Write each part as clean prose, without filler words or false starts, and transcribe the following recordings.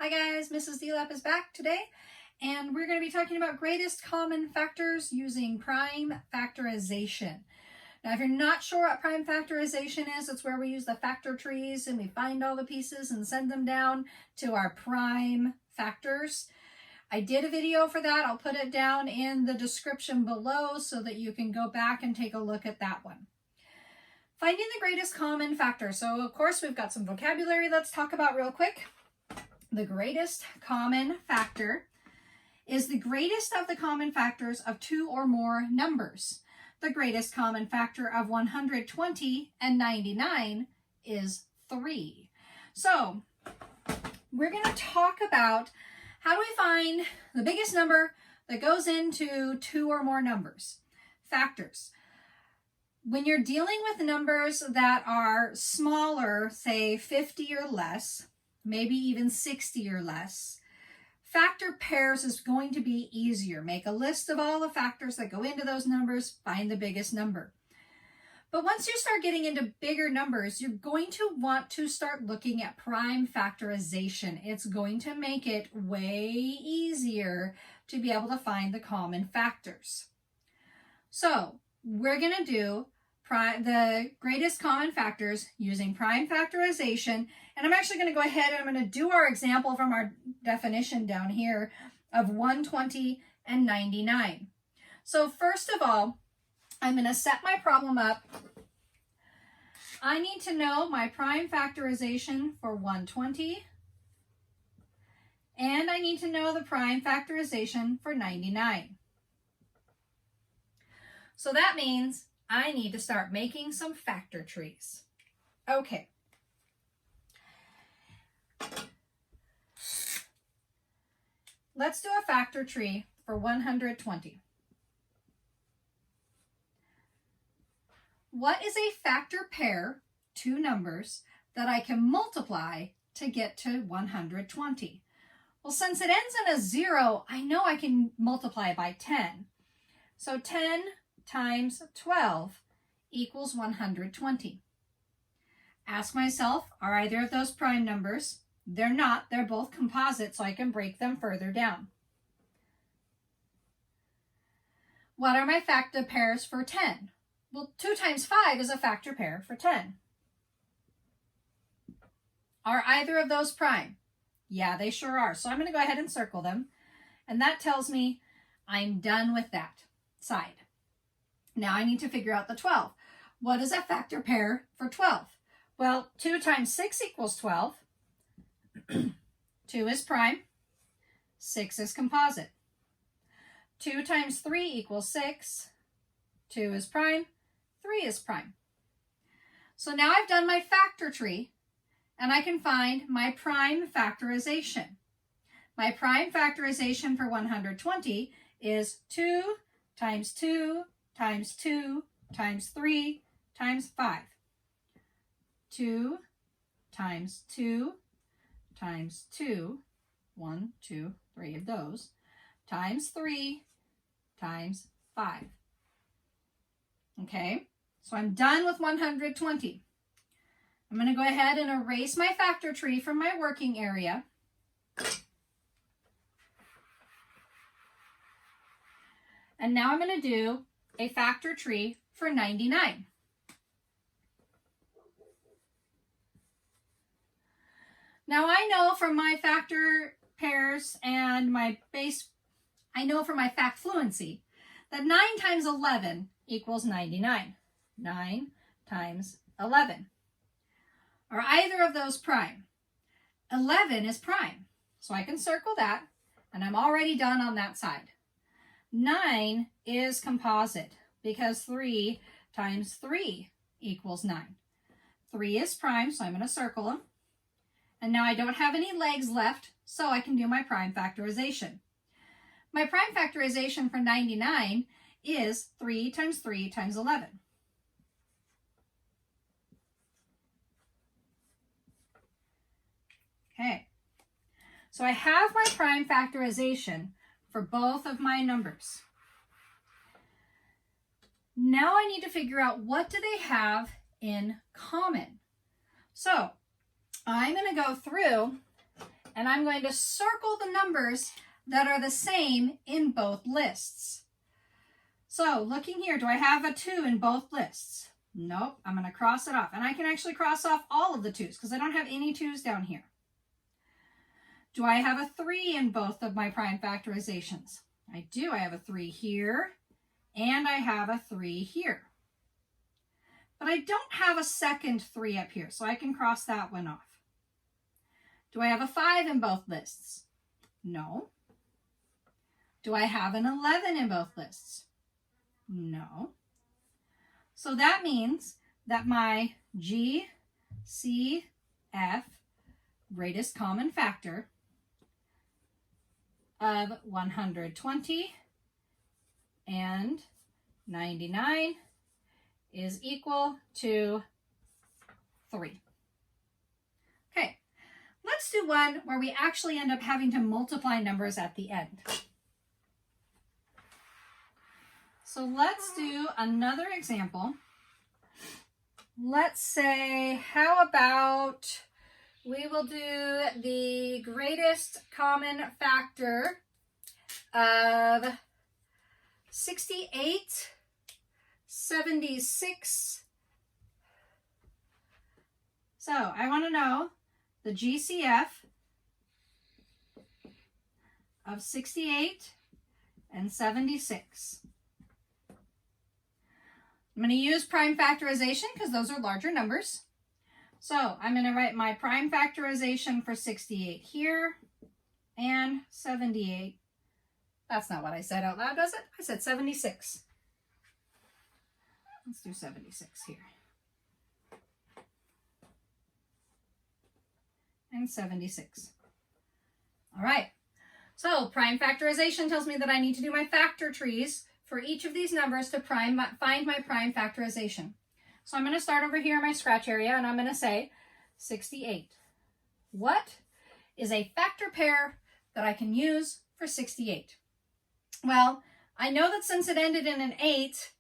Hi guys, Mrs.DeLap is back today, and we're going to be talking about greatest common factors using prime factorization. Now, if you're not sure what prime factorization is, it's where we use the factor trees and we find all the pieces and send them down to our prime factors. I did a video for that. I'll put it down in the description below so that you can go back and take a look at that one. Finding the greatest common factor. So, of course, we've got some vocabulary let's talk about real quick. The greatest common factor is the greatest of the common factors of two or more numbers. The greatest common factor of 120 and 99 is 3. So we're going to talk about how do we find the biggest number that goes into two or more numbers. Factors. When you're dealing with numbers that are smaller, say 50 or less, maybe even 60 or less, factor pairs is going to be easier. Make a list of all the factors that go into those numbers, find the biggest number. But once you start getting into bigger numbers, you're going to want to start looking at prime factorization. It's going to make it way easier to be able to find the common factors. So we're going to do the greatest common factors using prime factorization. And I'm actually going to go ahead and I'm going to do our example from our definition down here of 120 and 99. So first of all, I'm going to set my problem up. I need to know my prime factorization for 120. And I need to know the prime factorization for 99. So that means I need to start making some factor trees. Okay. Let's do a factor tree for 120. What is a factor pair, two numbers, that I can multiply to get to 120? Well, since it ends in a 0, I know I can multiply by 10. So 10 times 12 equals 120. Ask myself, are either of those prime numbers? They're not. They're both composite, so I can break them further down. What are my factor pairs for 10? Well, 2 times 5 is a factor pair for 10. Are either of those prime? Yeah, they sure are. So I'm going to go ahead and circle them. And that tells me I'm done with that side. Now I need to figure out the 12. What is a factor pair for 12? Well, 2 times 6 equals 12. 2 is prime. 6 is composite. 2 times 3 equals 6. 2 is prime. 3 is prime. So now I've done my factor tree, and I can find my prime factorization. My prime factorization for 120 is 2 times 2 times 2 times 3 times 5. 2 times 2 times 2, 1, 2, 3 of those, times 3 times 5. Okay, so I'm done with 120. I'm going to go ahead and erase my factor tree from my working area. And now I'm going to do a factor tree for 99. Now I know from my factor pairs and my base, I know from my fact fluency that 9 times 11 equals 99. 9 times 11. Are either of those prime? 11 is prime, so I can circle that, and I'm already done on that side. 9 is composite because 3 times 3 equals 9. 3 is prime, so I'm going to circle them. And now I don't have any legs left, so I can do my prime factorization. My prime factorization for 99 is 3 times 3 times 11. Okay, so I have my prime factorization for both of my numbers. Now I need to figure out what do they have in common. So I'm going to go through and I'm going to circle the numbers that are the same in both lists. So looking here, do I have a 2 in both lists? Nope, I'm going to cross it off. And I can actually cross off all of the 2's because I don't have any 2's down here. Do I have a 3 in both of my prime factorizations? I do. I have a 3 here, and I have a 3 here. But I don't have a second 3 up here, so I can cross that one off. Do I have a 5 in both lists? No. Do I have an 11 in both lists? No. So that means that my GCF, greatest common factor, of 120 and 99 is equal to 3. Okay, let's do one where we actually end up having to multiply numbers at the end. So let's do another example. Let's say, how about we will do the greatest common factor of 68, 76. So I want to know the GCF of 68 and 76. I'm going to use prime factorization because those are larger numbers. So I'm going to write my prime factorization for 68 here and 78. That's not what I said out loud, does it? I said 76. Let's do 76 here. And 76. All right. So prime factorization tells me that I need to do my factor trees for each of these numbers to find my prime factorization. So I'm going to start over here in my scratch area, and I'm going to say 68. What is a factor pair that I can use for 68? Well, I know that since it ended in an 8,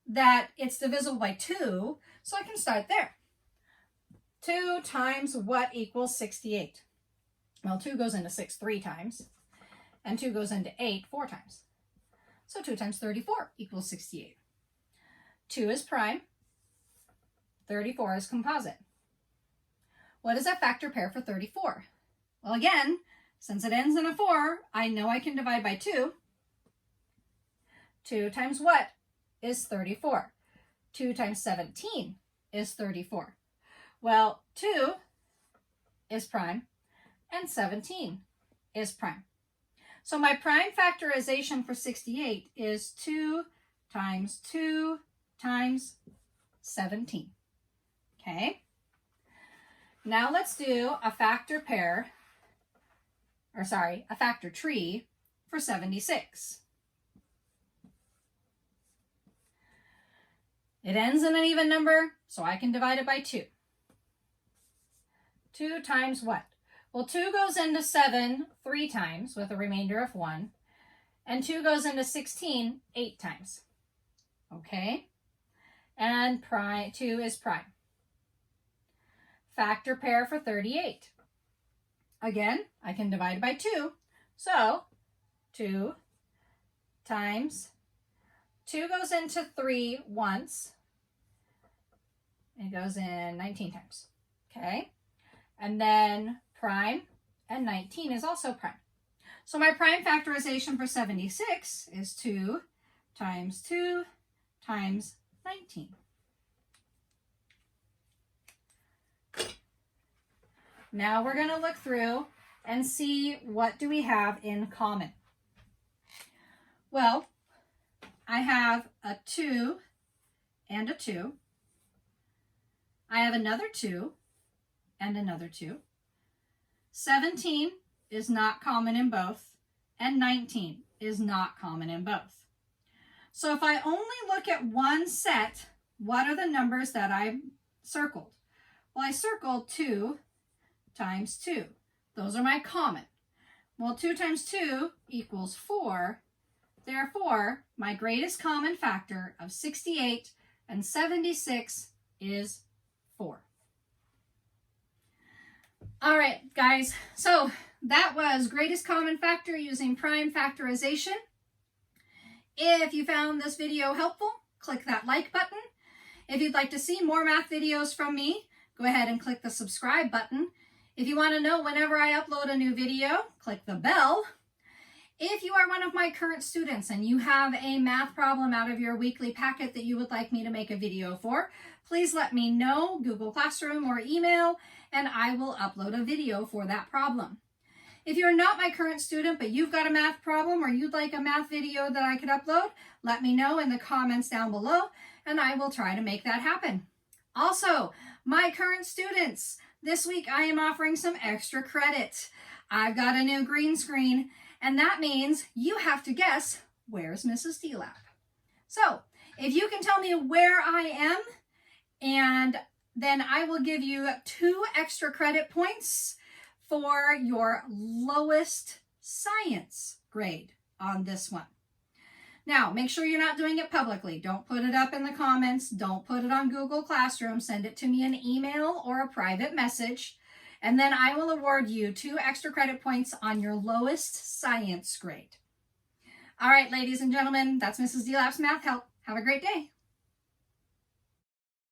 that it's divisible by 2, so I can start there. 2 times what equals 68? Well, 2 goes into 6 3 times, and 2 goes into 8 4 times. So 2 times 34 equals 68. 2 is prime. 34 is composite. What is a factor pair for 34? Well, again, since it ends in a 4, I know I can divide by 2. 2 times what is 34? 2 times 17 is 34. Well, 2 is prime and 17 is prime. So my prime factorization for 68 is 2 times 2 times 17. Okay. Now let's do a factor pair, a factor tree for 76. It ends in an even number, so I can divide it by 2. 2 times what? Well, 2 goes into 7 3 times with a remainder of 1, and 2 goes into 16 8 times. Okay? And 2 is prime. Factor pair for 38. Again, I can divide by 2. So 2 times 2 goes into 3 once. It goes in 19 times. Okay? And then prime and 19 is also prime. So my prime factorization for 76 is 2 times 2 times 19. Now we're going to look through and see what do we have in common. Well, I have a 2 and a 2. I have another 2 and another 2. 17 is not common in both, and 19 is not common in both. So if I only look at one set, what are the numbers that I circled? Well, I circled 2 times 2. Those are my common. Well, 2 times 2 equals 4. Therefore, my greatest common factor of 68 and 76 is 4. All right, guys, so that was greatest common factor using prime factorization. If you found this video helpful, click that like button. If you'd like to see more math videos from me, go ahead and click the subscribe button. If you want to know whenever I upload a new video, click the bell. If you are one of my current students and you have a math problem out of your weekly packet that you would like me to make a video for, please let me know, Google Classroom or email, and I will upload a video for that problem. If you're not my current student, but you've got a math problem or you'd like a math video that I could upload, let me know in the comments down below, and I will try to make that happen. Also, my current students, this week I am offering some extra credit. I've got a new green screen, and that means you have to guess, where's Mrs.DeLap? So, if you can tell me where I am, and then I will give you 2 extra credit points for your lowest science grade on this one. Now, make sure you're not doing it publicly. Don't put it up in the comments. Don't put it on Google Classroom. Send it to me in email or a private message, and then I will award you 2 extra credit points on your lowest science grade. All right, ladies and gentlemen, that's Mrs.DeLap's Math Help. Have a great day.